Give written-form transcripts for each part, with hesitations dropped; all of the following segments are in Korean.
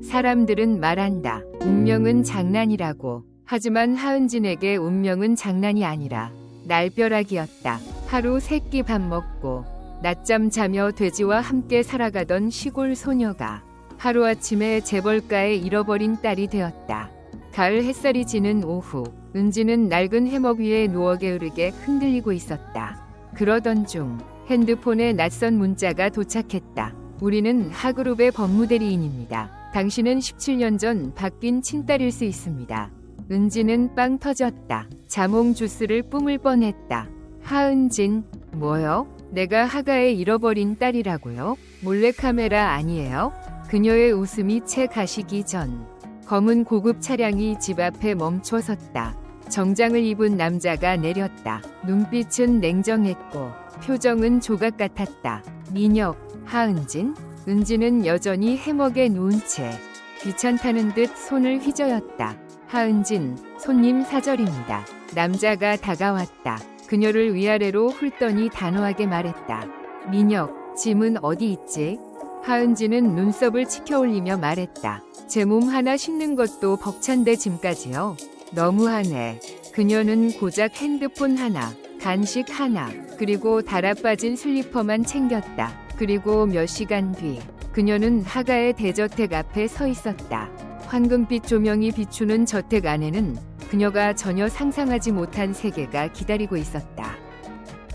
사람들은 말한다. 운명은 장난이라고. 하지만 하은진에게 운명은 장난이 아니라 날벼락이었다. 하루 3끼 밥 먹고 낮잠 자며 돼지와 함께 살아가던 시골 소녀가 하루아침에 재벌가에 잃어버린 딸이 되었다. 가을 햇살이 지는 오후, 은지는 낡은 해먹 위에 누워 게으르게 흔들리고 있었다. 그러던 중 핸드폰에 낯선 문자가 도착했다. 우리는 하그룹의 법무대리인입니다. 당신은 17년 전 바뀐 친딸일 수 있습니다. 은지는 빵 터졌다. 자몽 주스를 뿜을 뻔했다. 하은진, 뭐요? 내가 하가에 잃어버린 딸이라고요? 몰래카메라 아니에요? 그녀의 웃음이 채 가시기 전 검은 고급 차량이 집 앞에 멈춰 섰다. 정장을 입은 남자가 내렸다. 눈빛은 냉정했고 표정은 조각 같았다. 민혁, 하은진? 은지는 여전히 해먹에 누운 채 귀찮다는 듯 손을 휘저었다. 하은진, 손님 사절입니다. 남자가 다가왔다. 그녀를 위아래로 훑더니 단호하게 말했다. 민혁, 짐은 어디 있지? 하은진은 눈썹을 치켜올리며 말했다. 제 몸 하나 싣는 것도 벅찬데 짐까지요? 너무하네. 그녀는 고작 핸드폰 하나, 간식 하나, 그리고 달아빠진 슬리퍼만 챙겼다. 그리고 몇 시간 뒤, 그녀는 하가의 대저택 앞에 서 있었다. 황금빛 조명이 비추는 저택 안에는 그녀가 전혀 상상하지 못한 세계가 기다리고 있었다.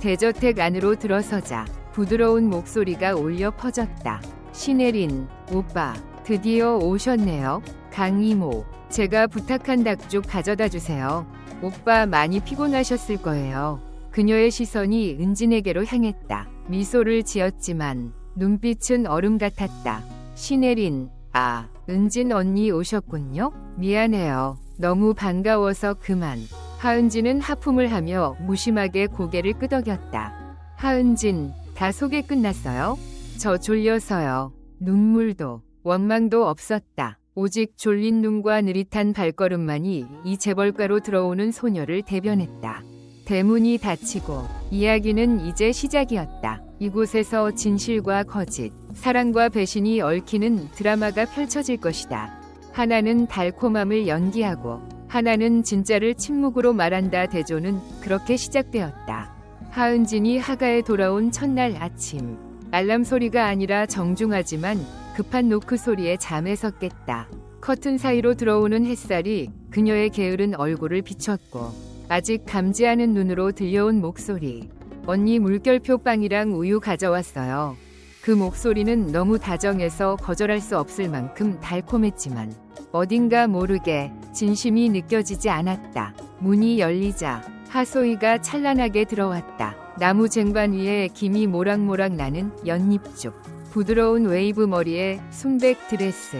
대저택 안으로 들어서자 부드러운 목소리가 울려 퍼졌다. 신혜린, 오빠, 드디어 오셨네요. 강이모, 제가 부탁한 닭죽 가져다 주세요. 오빠 많이 피곤하셨을 거예요. 그녀의 시선이 은진에게로 향했다. 미소를 지었지만 눈빛은 얼음 같았다. 신혜린, 아, 은진 언니 오셨군요. 미안해요. 너무 반가워서 그만. 하은진은 하품을 하며 무심하게 고개를 끄덕였다. 하은진, 다 소개 끝났어요? 저 졸려서요. 눈물도 원망도 없었다. 오직 졸린 눈과 느릿한 발걸음만이 이 재벌가로 들어오는 소녀를 대변했다. 대문이 닫히고 이야기는 이제 시작이었다. 이곳에서 진실과 거짓, 사랑과 배신이 얽히는 드라마가 펼쳐질 것이다. 하나는 달콤함을 연기하고 하나는 진짜를 침묵으로 말한다. 대조는 그렇게 시작되었다. 하은진이 하가에 돌아온 첫날 아침, 알람 소리가 아니라 정중하지만 급한 노크 소리에 잠에서 깼다. 커튼 사이로 들어오는 햇살이 그녀의 게으른 얼굴을 비췄고 아직 감지 않은 눈으로 들려온 목소리. 언니 물결표 빵이랑 우유 가져왔어요. 그 목소리는 너무 다정해서 거절할 수 없을 만큼 달콤했지만 어딘가 모르게 진심이 느껴지지 않았다. 문이 열리자 하소희가 찬란하게 들어왔다. 나무 쟁반 위에 김이 모락모락 나는 연잎죽. 부드러운 웨이브 머리에 순백 드레스.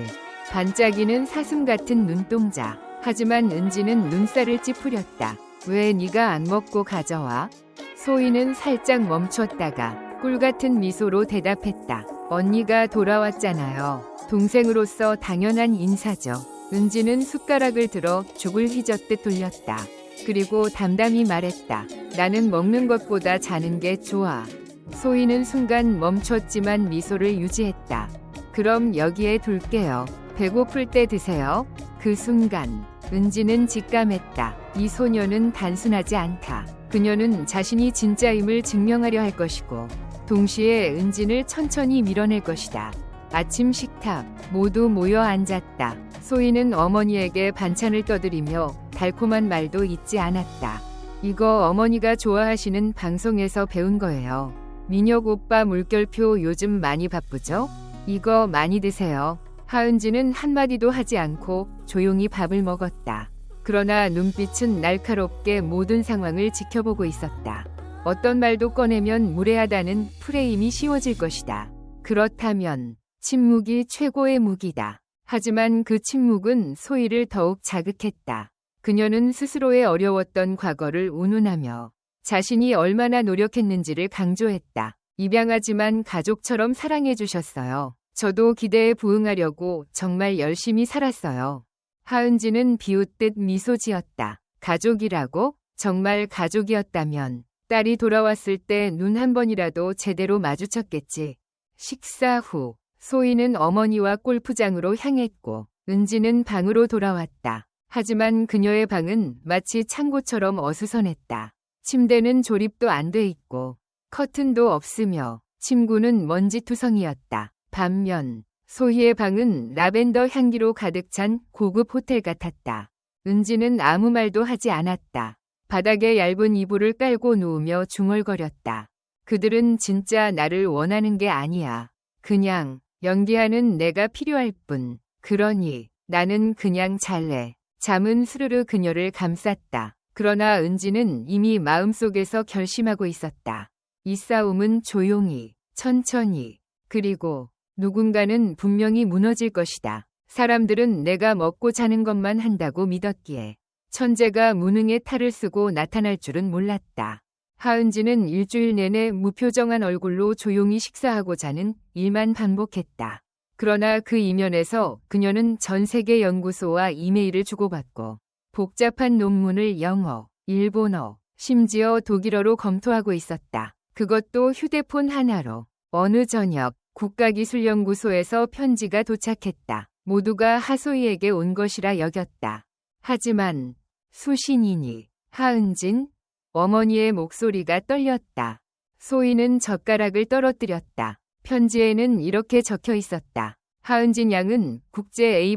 반짝이는 사슴 같은 눈동자. 하지만 은지는 눈살을 찌푸렸다. 왜 네가 안 먹고 가져와? 소희는 살짝 멈췄다가 꿀같은 미소로 대답했다. 언니가 돌아왔잖아요. 동생으로서 당연한 인사죠. 은지는 숟가락을 들어 죽을 휘젓듯 돌렸다. 그리고 담담히 말했다. 나는 먹는 것보다 자는 게 좋아. 소희는 순간 멈췄지만 미소를 유지했다. 그럼 여기에 둘게요. 배고플 때 드세요. 그 순간 은지는 직감했다. 이 소녀는 단순하지 않다. 그녀는 자신이 진짜임을 증명하려 할 것이고 동시에 은진을 천천히 밀어낼 것이다. 아침 식탁, 모두 모여 앉았다. 소희는 어머니에게 반찬을 떠드리며 달콤한 말도 잊지 않았다. 이거 어머니가 좋아하시는 방송에서 배운 거예요. 민혁 오빠 물결표 요즘 많이 바쁘죠? 이거 많이 드세요. 하은지는 한마디도 하지 않고 조용히 밥을 먹었다. 그러나 눈빛은 날카롭게 모든 상황을 지켜보고 있었다. 어떤 말도 꺼내면 무례하다는 프레임이 씌워질 것이다. 그렇다면 침묵이 최고의 무기다. 하지만 그 침묵은 소희를 더욱 자극했다. 그녀는 스스로의 어려웠던 과거를 운운하며 자신이 얼마나 노력했는지를 강조했다. 입양하지만 가족처럼 사랑해 주셨어요. 저도 기대에 부응하려고 정말 열심히 살았어요. 하은지는 비웃듯 미소 지었다. 가족이라고? 정말 가족이었다면 딸이 돌아왔을 때 눈 한 번이라도 제대로 마주쳤겠지. 식사 후 소희는 어머니와 골프장으로 향했고 은지는 방으로 돌아왔다. 하지만 그녀의 방은 마치 창고처럼 어수선했다. 침대는 조립도 안 돼 있고 커튼도 없으며 침구는 먼지투성이었다. 반면 소희의 방은 라벤더 향기로 가득 찬 고급 호텔 같았다. 은지는 아무 말도 하지 않았다. 바닥에 얇은 이불을 깔고 누우며 중얼거렸다. 그들은 진짜 나를 원하는 게 아니야. 그냥 연기하는 내가 필요할 뿐. 그러니 나는 그냥 잘래. 잠은 스르르 그녀를 감쌌다. 그러나 은지는 이미 마음속에서 결심하고 있었다. 이 싸움은 조용히, 천천히, 그리고 누군가는 분명히 무너질 것이다. 사람들은 내가 먹고 자는 것만 한다고 믿었기에 천재가 무능의 탈을 쓰고 나타날 줄은 몰랐다. 하은지는 일주일 내내 무표정한 얼굴로 조용히 식사하고 자는 일만 반복했다. 그러나 그 이면에서 그녀는 전 세계 연구소와 이메일을 주고받고 복잡한 논문을 영어, 일본어, 심지어 독일어로 검토하고 있었다. 그것도 휴대폰 하나로. 어느 저녁 국가기술연구소에서 편지가 도착했다. 모두가 하소희에게 온 것이라 여겼다. 하지만 수신이니 하은진? 어머니의 목소리가 떨렸다. 소희는 젓가락을 떨어뜨렸다. 편지에는 이렇게 적혀 있었다. 하은진 양은 국제 A+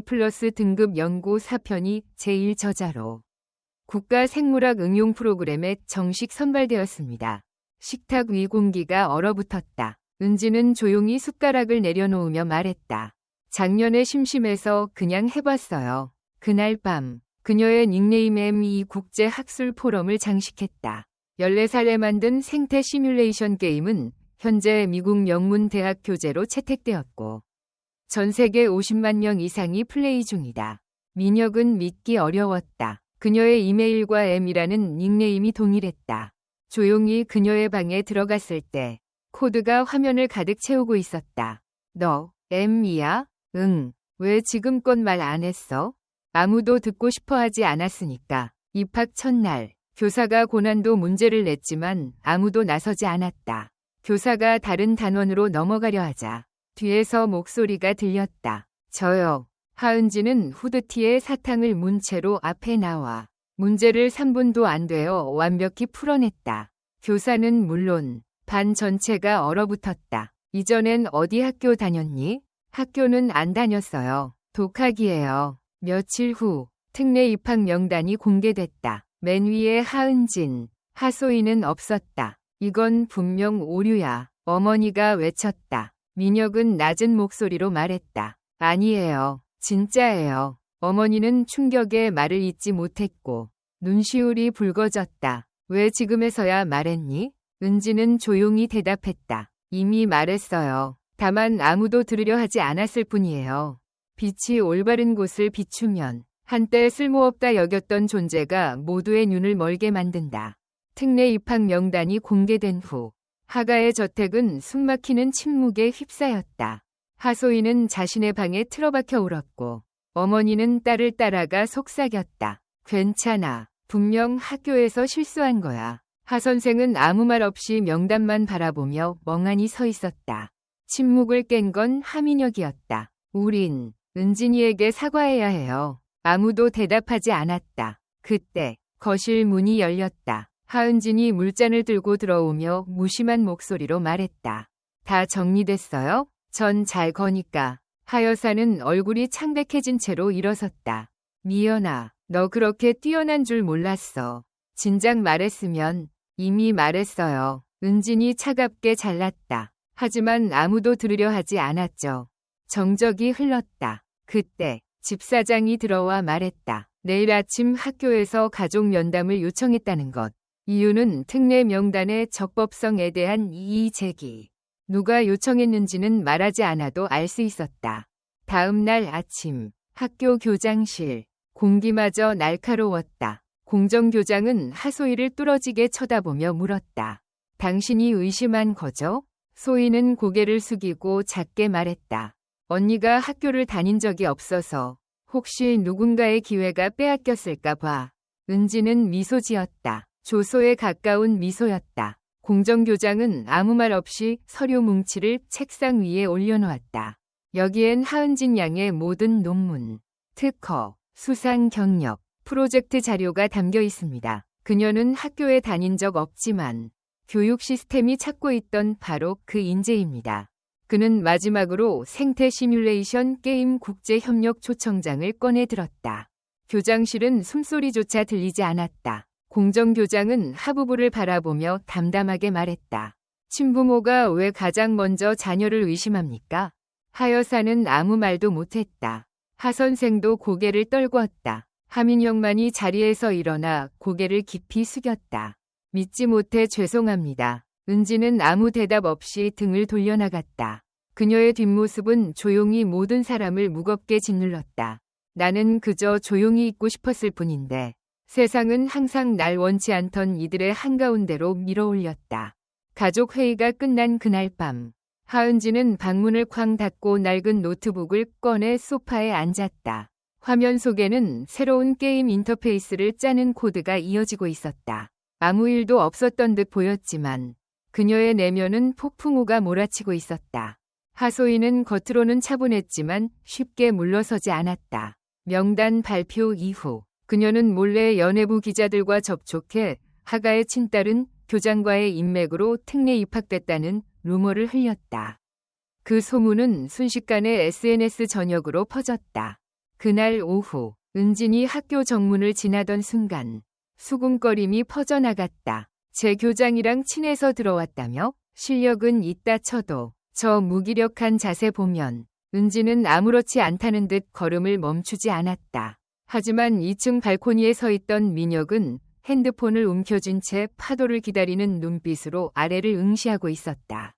등급 연구 사편이 제1저자로 국가생물학 응용 프로그램에 정식 선발되었습니다. 식탁 위 공기가 얼어붙었다. 은지는 조용히 숟가락을 내려놓으며 말했다. 작년에 심심해서 그냥 해봤어요. 그날 밤 그녀의 닉네임 M2 국제 학술 포럼을 장식했다. 14살에 만든 생태 시뮬레이션 게임은 현재 미국 명문 대학 교재로 채택되었고 전 세계 50만 명 이상이 플레이 중이다. 민혁은 믿기 어려웠다. 그녀의 이메일과 M이라는 닉네임이 동일했다. 조용히 그녀의 방에 들어갔을 때 코드가 화면을 가득 채우고 있었다. 너 M이야? 응. 왜 지금껏 말 안 했어? 아무도 듣고 싶어 하지 않았으니까. 입학 첫날 교사가 고난도 문제를 냈지만 아무도 나서지 않았다. 교사가 다른 단원으로 넘어가려 하자 뒤에서 목소리가 들렸다. 저요. 하은지는 후드티에 사탕을 문 채로 앞에 나와 문제를 3분도 안 되어 완벽히 풀어냈다. 교사는 물론 반 전체가 얼어붙었다. 이전엔 어디 학교 다녔니? 학교는 안 다녔어요. 독학이에요. 며칠 후 특례 입학 명단이 공개됐다. 맨 위에 하은진, 하소희는 없었다. 이건 분명 오류야. 어머니가 외쳤다. 민혁은 낮은 목소리로 말했다. 아니에요. 진짜예요. 어머니는 충격에 말을 잇지 못했고 눈시울이 붉어졌다. 왜 지금에서야 말했니? 은지는 조용히 대답했다. 이미 말했어요. 다만 아무도 들으려 하지 않았을 뿐이에요. 빛이 올바른 곳을 비추면 한때 쓸모없다 여겼던 존재가 모두의 눈을 멀게 만든다. 특례 입학 명단이 공개된 후 하가의 저택은 숨막히는 침묵에 휩싸였다. 하소희는 자신의 방에 틀어박혀 울었고 어머니는 딸을 따라가 속삭였다. 괜찮아. 분명 학교에서 실수한 거야. 하 선생은 아무 말 없이 명단만 바라보며 멍하니 서 있었다. 침묵을 깬 건 하민혁이었다. 우린 은진이에게 사과해야 해요. 아무도 대답하지 않았다. 그때 거실 문이 열렸다. 하은진이 물잔을 들고 들어오며 무심한 목소리로 말했다. 다 정리됐어요? 전 잘 거니까. 하 여사는 얼굴이 창백해진 채로 일어섰다. 미연아, 너 그렇게 뛰어난 줄 몰랐어. 진작 말했으면 이미 말했어요. 은진이 차갑게 잘랐다. 하지만 아무도 들으려 하지 않았죠. 정적이 흘렀다. 그때 집사장이 들어와 말했다. 내일 아침 학교에서 가족 면담을 요청했다는 것. 이유는 특례 명단의 적법성에 대한 이의 제기. 누가 요청했는지는 말하지 않아도 알 수 있었다. 다음 날 아침 학교 교장실. 공기마저 날카로웠다. 공정교장은 하소희를 뚫어지게 쳐다보며 물었다. 당신이 의심한 거죠? 소희는 고개를 숙이고 작게 말했다. 언니가 학교를 다닌 적이 없어서 혹시 누군가의 기회가 빼앗겼을까 봐. 은지는 미소 지었다. 조소에 가까운 미소였다. 공정교장은 아무 말 없이 서류 뭉치를 책상 위에 올려놓았다. 여기엔 하은진 양의 모든 논문, 특허, 수상 경력, 프로젝트 자료가 담겨 있습니다. 그녀는 학교에 다닌 적 없지만 교육 시스템이 찾고 있던 바로 그 인재입니다. 그는 마지막으로 생태 시뮬레이션 게임 국제협력 초청장을 꺼내 들었다. 교장실은 숨소리조차 들리지 않았다. 공정교장은 하부부를 바라보며 담담하게 말했다. 친부모가 왜 가장 먼저 자녀를 의심합니까? 하여사는 아무 말도 못했다. 하 선생도 고개를 떨구었다. 하민영만이 자리에서 일어나 고개를 깊이 숙였다. 믿지 못해 죄송합니다. 은지는 아무 대답 없이 등을 돌려나갔다. 그녀의 뒷모습은 조용히 모든 사람을 무겁게 짓눌렀다. 나는 그저 조용히 있고 싶었을 뿐인데 세상은 항상 날 원치 않던 이들의 한가운데로 밀어올렸다. 가족 회의가 끝난 그날 밤 하은지는 방문을 쾅 닫고 낡은 노트북을 꺼내 소파에 앉았다. 화면 속에는 새로운 게임 인터페이스를 짜는 코드가 이어지고 있었다. 아무 일도 없었던 듯 보였지만 그녀의 내면은 폭풍우가 몰아치고 있었다. 하소희는 겉으로는 차분했지만 쉽게 물러서지 않았다. 명단 발표 이후 그녀는 몰래 연예부 기자들과 접촉해 하가의 친딸은 교장과의 인맥으로 특례 입학됐다는 루머를 흘렸다. 그 소문은 순식간에 SNS 전역으로 퍼졌다. 그날 오후 은진이 학교 정문을 지나던 순간 수군거림이 퍼져나갔다. 제 교장이랑 친해서 들어왔다며? 실력은 있다 쳐도 저 무기력한 자세 보면 은진은 아무렇지 않다는 듯 걸음을 멈추지 않았다. 하지만 2층 발코니에 서 있던 민혁은 핸드폰을 움켜쥔 채 파도를 기다리는 눈빛으로 아래를 응시하고 있었다.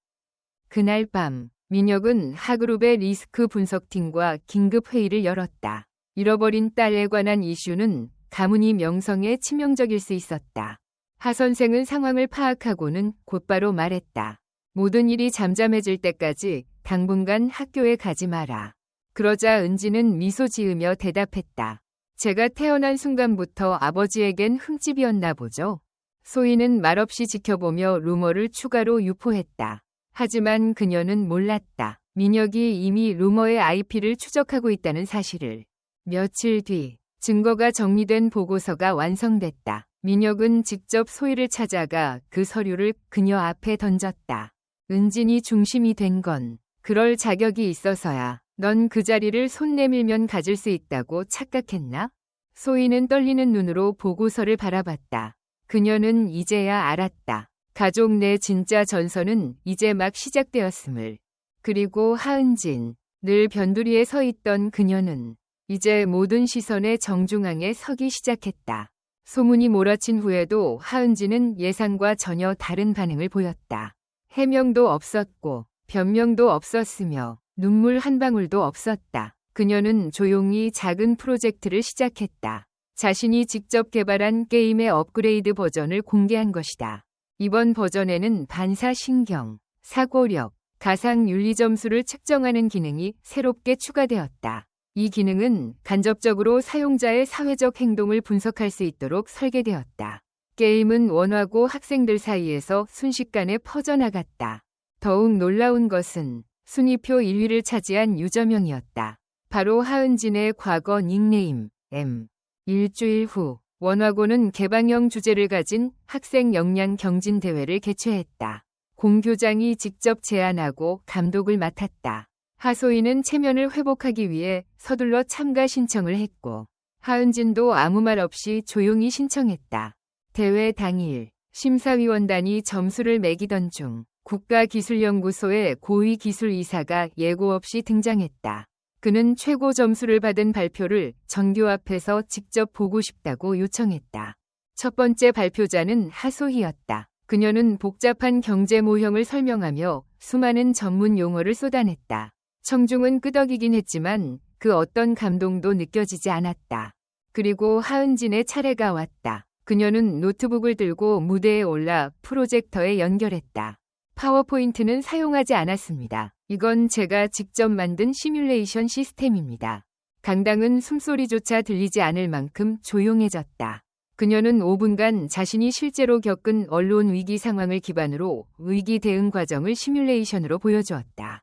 그날 밤 민혁은 하그룹의 리스크 분석팀과 긴급 회의를 열었다. 잃어버린 딸에 관한 이슈는 가문이 명성에 치명적일 수 있었다. 하 선생은 상황을 파악하고는 곧바로 말했다. 모든 일이 잠잠해질 때까지 당분간 학교에 가지 마라. 그러자 은지는 미소 지으며 대답했다. 제가 태어난 순간부터 아버지에겐 흠집이었나 보죠. 소희는 말없이 지켜보며 루머를 추가로 유포했다. 하지만 그녀는 몰랐다. 민혁이 이미 루머의 IP를 추적하고 있다는 사실을. 며칠 뒤 증거가 정리된 보고서가 완성됐다. 민혁은 직접 소희를 찾아가 그 서류를 그녀 앞에 던졌다. 은진이 중심이 된 건 그럴 자격이 있어서야. 넌 그 자리를 손 내밀면 가질 수 있다고 착각했나? 소희는 떨리는 눈으로 보고서를 바라봤다. 그녀는 이제야 알았다. 가족 내 진짜 전선은 이제 막 시작되었음을. 그리고 하은진, 늘 변두리에 서 있던 그녀는 이제 모든 시선의 정중앙에 서기 시작했다. 소문이 몰아친 후에도 하은진은 예상과 전혀 다른 반응을 보였다. 해명도 없었고 변명도 없었으며 눈물 한 방울도 없었다. 그녀는 조용히 작은 프로젝트를 시작했다. 자신이 직접 개발한 게임의 업그레이드 버전을 공개한 것이다. 이번 버전에는 반사신경, 사고력, 가상 윤리 점수를 측정하는 기능이 새롭게 추가되었다. 이 기능은 간접적으로 사용자의 사회적 행동을 분석할 수 있도록 설계되었다. 게임은 원하고 학생들 사이에서 순식간에 퍼져나갔다. 더욱 놀라운 것은 순위표 1위를 차지한 유저명이었다. 바로 하은진의 과거 닉네임 M. 일주일 후 원화고는 개방형 주제를 가진 학생 역량 경진 대회를 개최했다. 공교장이 직접 제안하고 감독을 맡았다. 하소희는 체면을 회복하기 위해 서둘러 참가 신청을 했고 하은진도 아무 말 없이 조용히 신청했다. 대회 당일 심사위원단이 점수를 매기던 중 국가기술연구소의 고위기술이사가 예고 없이 등장했다. 그는 최고 점수를 받은 발표를 전교 앞에서 직접 보고 싶다고 요청했다. 첫 번째 발표자는 하소희였다. 그녀는 복잡한 경제 모형을 설명하며 수많은 전문 용어를 쏟아냈다. 청중은 끄덕이긴 했지만 그 어떤 감동도 느껴지지 않았다. 그리고 하은진의 차례가 왔다. 그녀는 노트북을 들고 무대에 올라 프로젝터에 연결했다. 파워포인트는 사용하지 않았습니다. 이건 제가 직접 만든 시뮬레이션 시스템입니다. 강당은 숨소리조차 들리지 않을 만큼 조용해졌다. 그녀는 5분간 자신이 실제로 겪은 언론 위기 상황을 기반으로 위기 대응 과정을 시뮬레이션으로 보여주었다.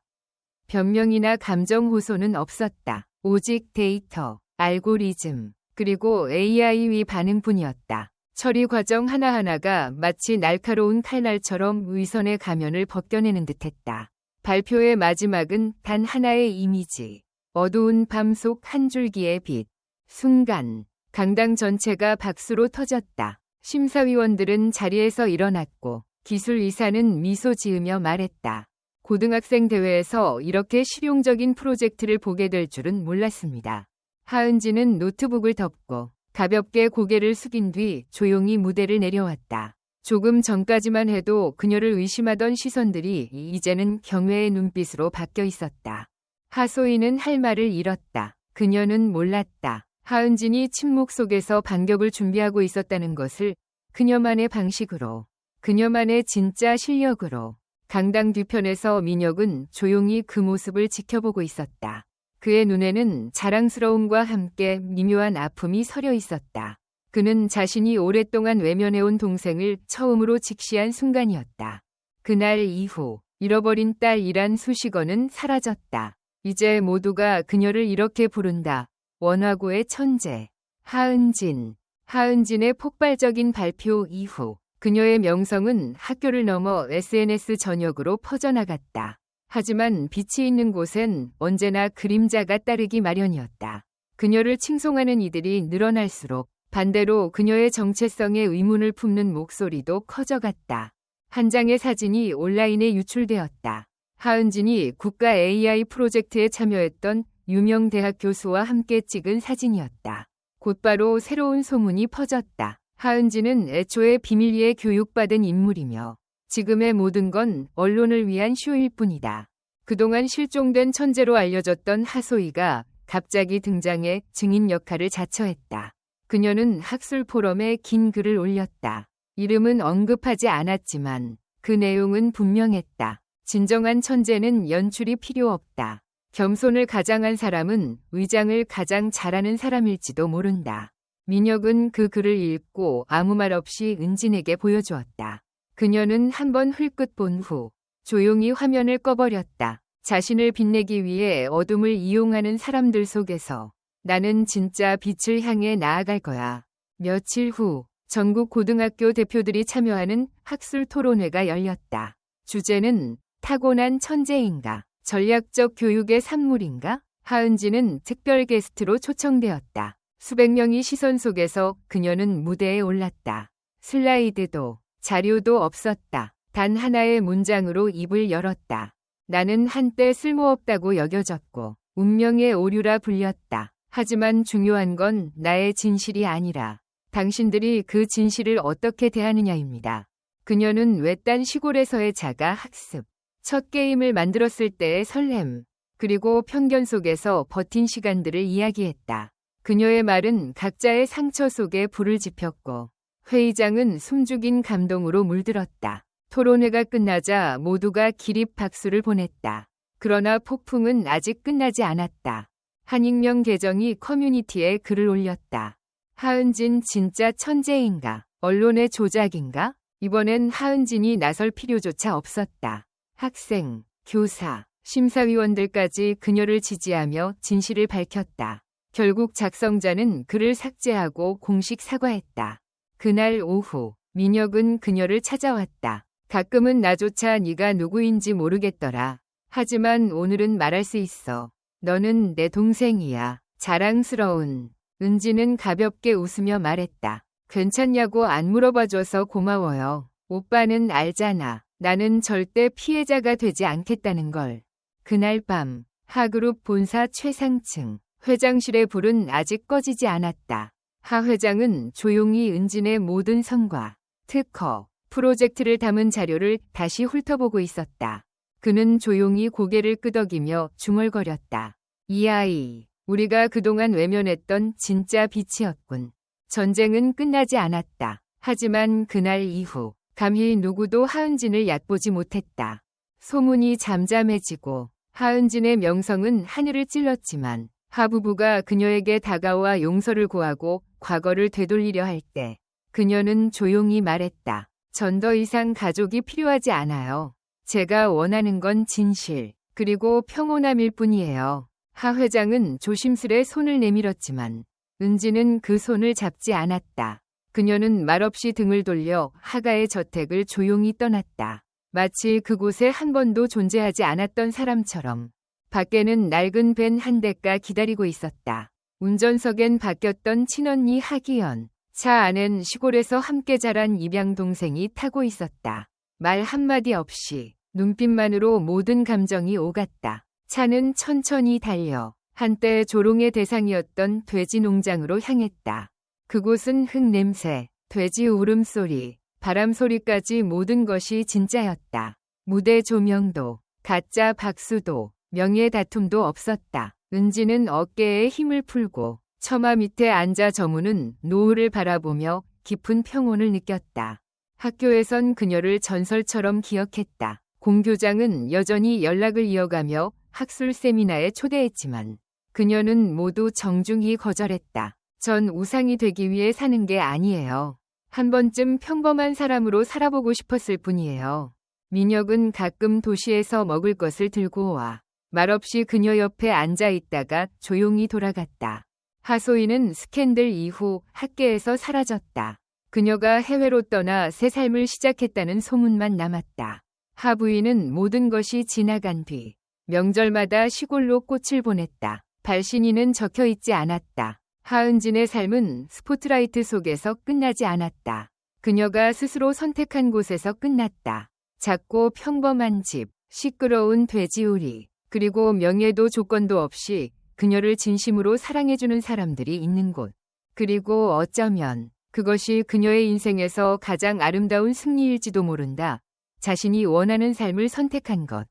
변명이나 감정 호소는 없었다. 오직 데이터, 알고리즘, 그리고 AI 반응뿐이었다. 처리 과정 하나하나가 마치 날카로운 칼날처럼 위선의 가면을 벗겨내는 듯했다. 발표의 마지막은 단 하나의 이미지. 어두운 밤 속 한 줄기의 빛. 순간 강당 전체가 박수로 터졌다. 심사위원들은 자리에서 일어났고 기술이사는 미소 지으며 말했다. 고등학생 대회에서 이렇게 실용적인 프로젝트를 보게 될 줄은 몰랐습니다. 하은지는 노트북을 덮고 가볍게 고개를 숙인 뒤 조용히 무대를 내려왔다. 조금 전까지만 해도 그녀를 의심하던 시선들이 이제는 경외의 눈빛으로 바뀌어 있었다. 하소희는 할 말을 잃었다. 그녀는 몰랐다. 하은진이 침묵 속에서 반격을 준비하고 있었다는 것을 그녀만의 방식으로, 그녀만의 진짜 실력으로. 강당 뒤편에서 민혁은 조용히 그 모습을 지켜보고 있었다. 그의 눈에는 자랑스러움과 함께 미묘한 아픔이 서려 있었다. 그는 자신이 오랫동안 외면해온 동생을 처음으로 직시한 순간이었다. 그날 이후 잃어버린 딸이란 수식어는 사라졌다. 이제 모두가 그녀를 이렇게 부른다. 원화고의 천재. 하은진. 하은진의 폭발적인 발표 이후 그녀의 명성은 학교를 넘어 SNS 전역으로 퍼져나갔다. 하지만 빛이 있는 곳엔 언제나 그림자가 따르기 마련이었다. 그녀를 칭송하는 이들이 늘어날수록 반대로 그녀의 정체성에 의문을 품는 목소리도 커져갔다. 한 장의 사진이 온라인에 유출되었다. 하은진이 국가 AI 프로젝트에 참여했던 유명 대학 교수와 함께 찍은 사진이었다. 곧바로 새로운 소문이 퍼졌다. 하은진은 애초에 비밀리에 교육받은 인물이며 지금의 모든 건 언론을 위한 쇼일 뿐이다. 그동안 실종된 천재로 알려졌던 하소희가 갑자기 등장해 증인 역할을 자처했다. 그녀는 학술 포럼에 긴 글을 올렸다. 이름은 언급하지 않았지만 그 내용은 분명했다. 진정한 천재는 연출이 필요 없다. 겸손을 가장한 사람은 위장을 가장 잘하는 사람일지도 모른다. 민혁은 그 글을 읽고 아무 말 없이 은진에게 보여주었다. 그녀는 한번 흘끗 본 후 조용히 화면을 꺼버렸다. 자신을 빛내기 위해 어둠을 이용하는 사람들 속에서 나는 진짜 빛을 향해 나아갈 거야. 며칠 후 전국 고등학교 대표들이 참여하는 학술 토론회가 열렸다. 주제는 타고난 천재인가? 전략적 교육의 산물인가? 하은진은 특별 게스트로 초청되었다. 수백 명의 시선 속에서 그녀는 무대에 올랐다. 슬라이드도 자료도 없었다. 단 하나의 문장으로 입을 열었다. 나는 한때 쓸모없다고 여겨졌고 운명의 오류라 불렸다. 하지만 중요한 건 나의 진실이 아니라 당신들이 그 진실을 어떻게 대하느냐입니다. 그녀는 외딴 시골에서의 자가 학습, 첫 게임을 만들었을 때의 설렘, 그리고 편견 속에서 버틴 시간들을 이야기했다. 그녀의 말은 각자의 상처 속에 불을 지폈고 회의장은 숨죽인 감동으로 물들었다. 토론회가 끝나자 모두가 기립 박수를 보냈다. 그러나 폭풍은 아직 끝나지 않았다. 한 익명 계정이 커뮤니티에 글을 올렸다. 하은진 진짜 천재인가? 언론의 조작인가? 이번엔 하은진이 나설 필요조차 없었다. 학생, 교사, 심사위원들까지 그녀를 지지하며 진실을 밝혔다. 결국 작성자는 글을 삭제하고 공식 사과했다. 그날 오후 민혁은 그녀를 찾아왔다. 가끔은 나조차 네가 누구인지 모르겠더라. 하지만 오늘은 말할 수 있어. 너는 내 동생이야. 자랑스러운. 은지는 가볍게 웃으며 말했다. 괜찮냐고 안 물어봐줘서 고마워요. 오빠는 알잖아. 나는 절대 피해자가 되지 않겠다는 걸. 그날 밤 하그룹 본사 최상층 회장실의 불은 아직 꺼지지 않았다. 하 회장은 조용히 은진의 모든 성과, 특허, 프로젝트를 담은 자료를 다시 훑어보고 있었다. 그는 조용히 고개를 끄덕이며 중얼거렸다. 이 아이, 우리가 그동안 외면했던 진짜 빛이었군. 전쟁은 끝나지 않았다. 하지만 그날 이후 감히 누구도 하은진을 얕보지 못했다. 소문이 잠잠해지고 하은진의 명성은 하늘을 찔렀지만 하 부부가 그녀에게 다가와 용서를 구하고 과거를 되돌리려 할 때 그녀는 조용히 말했다. 전 더 이상 가족이 필요하지 않아요. 제가 원하는 건 진실, 그리고 평온함일 뿐이에요. 하 회장은 조심스레 손을 내밀었지만 은지는 그 손을 잡지 않았다. 그녀는 말없이 등을 돌려 하가의 저택을 조용히 떠났다. 마치 그곳에 한 번도 존재하지 않았던 사람처럼. 밖에는 낡은 밴 한 대가 기다리고 있었다. 운전석엔 바뀌었던 친언니 하기연. 차 안엔 시골에서 함께 자란 입양 동생이 타고 있었다. 말 한마디 없이 눈빛만으로 모든 감정이 오갔다. 차는 천천히 달려 한때 조롱의 대상이었던 돼지 농장으로 향했다. 그곳은 흙냄새, 돼지 울음소리, 바람소리까지 모든 것이 진짜였다. 무대 조명도, 가짜 박수도, 명예 다툼도 없었다. 은지는 어깨에 힘을 풀고 처마 밑에 앉아 저무는 노을을 바라보며 깊은 평온을 느꼈다. 학교에선 그녀를 전설처럼 기억했다. 공교장은 여전히 연락을 이어가며 학술 세미나에 초대했지만 그녀는 모두 정중히 거절했다. 전 우상이 되기 위해 사는 게 아니에요. 한 번쯤 평범한 사람으로 살아보고 싶었을 뿐이에요. 민혁은 가끔 도시에서 먹을 것을 들고 와 말없이 그녀 옆에 앉아 있다가 조용히 돌아갔다. 하소희는 스캔들 이후 학계에서 사라졌다. 그녀가 해외로 떠나 새 삶을 시작했다는 소문만 남았다. 하 부인은 모든 것이 지나간 뒤 명절마다 시골로 꽃을 보냈다. 발신인은 적혀있지 않았다. 하은진의 삶은 스포트라이트 속에서 끝나지 않았다. 그녀가 스스로 선택한 곳에서 끝났다. 작고 평범한 집, 시끄러운 돼지우리, 그리고 명예도 조건도 없이 그녀를 진심으로 사랑해주는 사람들이 있는 곳. 그리고 어쩌면 그것이 그녀의 인생에서 가장 아름다운 승리일지도 모른다. 자신이 원하는 삶을 선택한 것.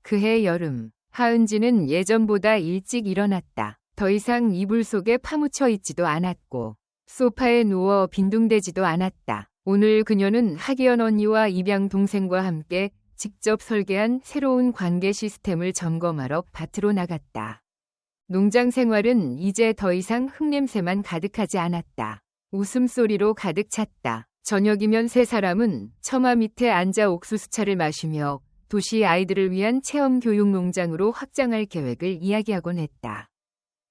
그해 여름, 하은지는 예전보다 일찍 일어났다. 더 이상 이불 속에 파묻혀 있지도 않았고 소파에 누워 빈둥대지도 않았다. 오늘 그녀는 하기연 언니와 입양 동생과 함께 직접 설계한 새로운 관계 시스템을 점검하러 밭으로 나갔다. 농장 생활은 이제 더 이상 흙냄새만 가득하지 않았다. 웃음소리로 가득 찼다. 저녁이면 세 사람은 처마 밑에 앉아 옥수수차를 마시며 도시 아이들을 위한 체험 교육 농장으로 확장할 계획을 이야기하곤 했다.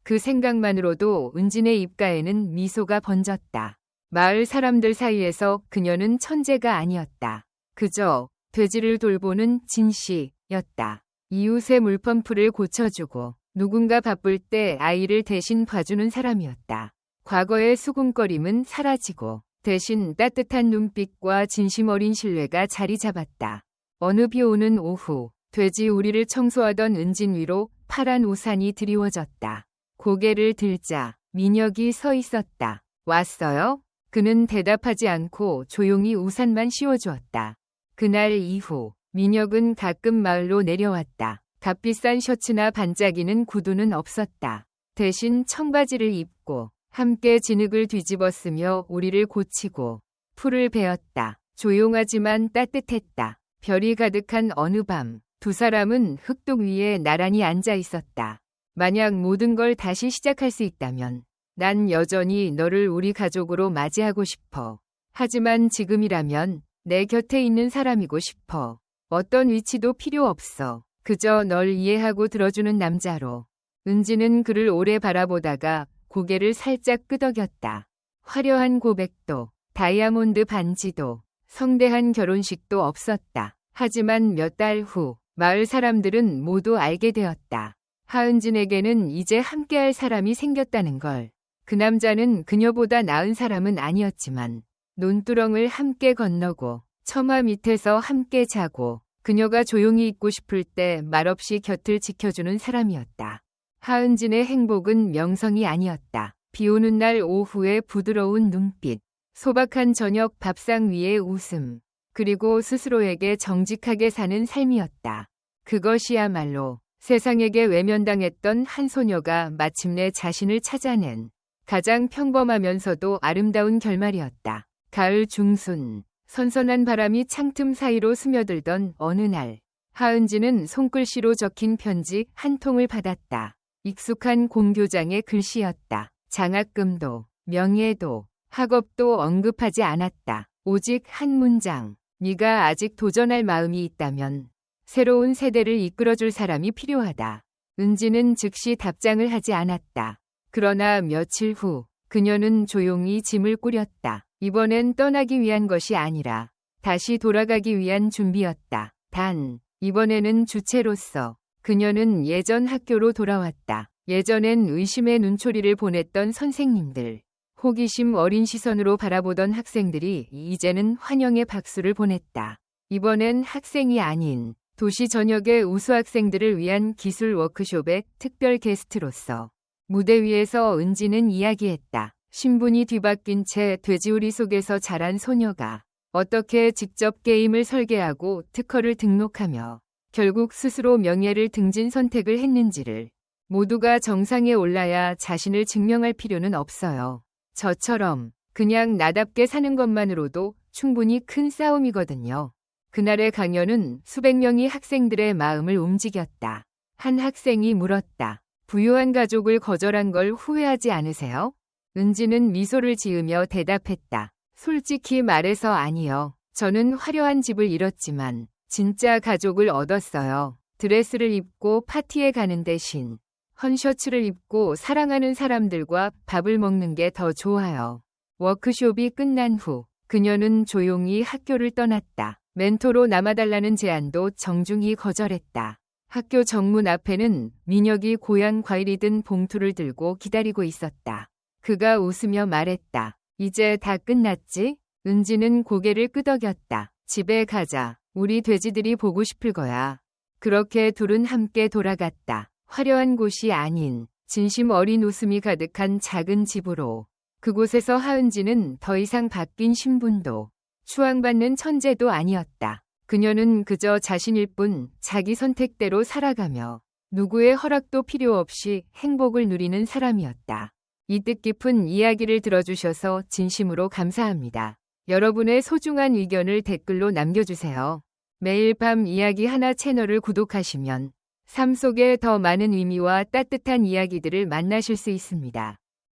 그 생각만으로도 은진의 입가에는 미소가 번졌다. 마을 사람들 사이에서 그녀는 천재가 아니었다. 그저 돼지를 돌보는 진씨였다. 이웃의 물펌프를 고쳐주고 누군가 바쁠 때 아이를 대신 봐주는 사람이었다. 과거의 수군거림은 사라지고 대신 따뜻한 눈빛과 진심 어린 신뢰가 자리 잡았다. 어느 비 오는 오후 돼지 우리를 청소하던 은진 위로 파란 우산이 드리워졌다. 고개를 들자 민혁이 서 있었다. 왔어요? 그는 대답하지 않고 조용히 우산만 씌워주었다. 그날 이후 민혁은 가끔 마을로 내려왔다. 값비싼 셔츠나 반짝이는 구두는 없었다. 대신 청바지를 입고 함께 진흙을 뒤집었으며 우리를 고치고 풀을 베었다. 조용하지만 따뜻했다. 별이 가득한 어느 밤 두 사람은 흙둑 위에 나란히 앉아 있었다. 만약 모든 걸 다시 시작할 수 있다면 난 여전히 너를 우리 가족으로 맞이하고 싶어. 하지만 지금이라면 내 곁에 있는 사람이고 싶어. 어떤 위치도 필요 없어. 그저 널 이해하고 들어주는 남자로. 은지는 그를 오래 바라보다가 고개를 살짝 끄덕였다. 화려한 고백도, 다이아몬드 반지도, 성대한 결혼식도 없었다. 하지만 몇 달 후 마을 사람들은 모두 알게 되었다. 하은진에게는 이제 함께할 사람이 생겼다는 걸. 그 남자는 그녀보다 나은 사람은 아니었지만 논두렁을 함께 건너고 처마 밑에서 함께 자고 그녀가 조용히 있고 싶을 때 말없이 곁을 지켜주는 사람이었다. 하은진의 행복은 명성이 아니었다. 비 오는 날 오후의 부드러운 눈빛, 소박한 저녁 밥상 위의 웃음, 그리고 스스로에게 정직하게 사는 삶이었다. 그것이야말로 세상에게 외면당했던 한 소녀가 마침내 자신을 찾아낸 가장 평범하면서도 아름다운 결말이었다. 가을 중순, 선선한 바람이 창틈 사이로 스며들던 어느 날, 하은지는 손글씨로 적힌 편지 한 통을 받았다. 익숙한 공교장의 글씨였다. 장학금도, 명예도, 학업도 언급하지 않았다. 오직 한 문장, 네가 아직 도전할 마음이 있다면 새로운 세대를 이끌어줄 사람이 필요하다. 은지는 즉시 답장을 하지 않았다. 그러나 며칠 후 그녀는 조용히 짐을 꾸렸다. 이번엔 떠나기 위한 것이 아니라 다시 돌아가기 위한 준비였다. 단, 이번에는 주체로서 그녀는 예전 학교로 돌아왔다. 예전엔 의심의 눈초리를 보냈던 선생님들, 호기심 어린 시선으로 바라보던 학생들이 이제는 환영의 박수를 보냈다. 이번엔 학생이 아닌 도시 전역의 우수 학생들을 위한 기술 워크숍의 특별 게스트로서 무대 위에서 은지는 이야기했다. 신분이 뒤바뀐 채 돼지우리 속에서 자란 소녀가 어떻게 직접 게임을 설계하고 특허를 등록하며 결국 스스로 명예를 등진 선택을 했는지를. 모두가 정상에 올라야 자신을 증명할 필요는 없어요. 저처럼 그냥 나답게 사는 것만으로도 충분히 큰 싸움이거든요. 그날의 강연은 수백 명의 학생들의 마음을 움직였다. 한 학생이 물었다. 부유한 가족을 거절한 걸 후회하지 않으세요? 은지는 미소를 지으며 대답했다. 솔직히 말해서 아니요. 저는 화려한 집을 잃었지만 진짜 가족을 얻었어요. 드레스를 입고 파티에 가는 대신 헌셔츠를 입고 사랑하는 사람들과 밥을 먹는 게 더 좋아요. 워크숍이 끝난 후 그녀는 조용히 학교를 떠났다. 멘토로 남아달라는 제안도 정중히 거절했다. 학교 정문 앞에는 민혁이 고향 과일이 든 봉투를 들고 기다리고 있었다. 그가 웃으며 말했다. 이제 다 끝났지? 은지는 고개를 끄덕였다. 집에 가자. 우리 돼지들이 보고 싶을 거야. 그렇게 둘은 함께 돌아갔다. 화려한 곳이 아닌 진심 어린 웃음이 가득한 작은 집으로. 그곳에서 하은지는 더 이상 바뀐 신분도 추앙받는 천재도 아니었다. 그녀는 그저 자신일 뿐 자기 선택대로 살아가며 누구의 허락도 필요 없이 행복을 누리는 사람이었다. 이 뜻깊은 이야기를 들어주셔서 진심으로 감사합니다. 여러분의 소중한 의견을 댓글로 남겨주세요. 매일 밤 이야기 하나 채널을 구독하시면 삶 속에 더 많은 의미와 따뜻한 이야기들을 만나실 수 있습니다.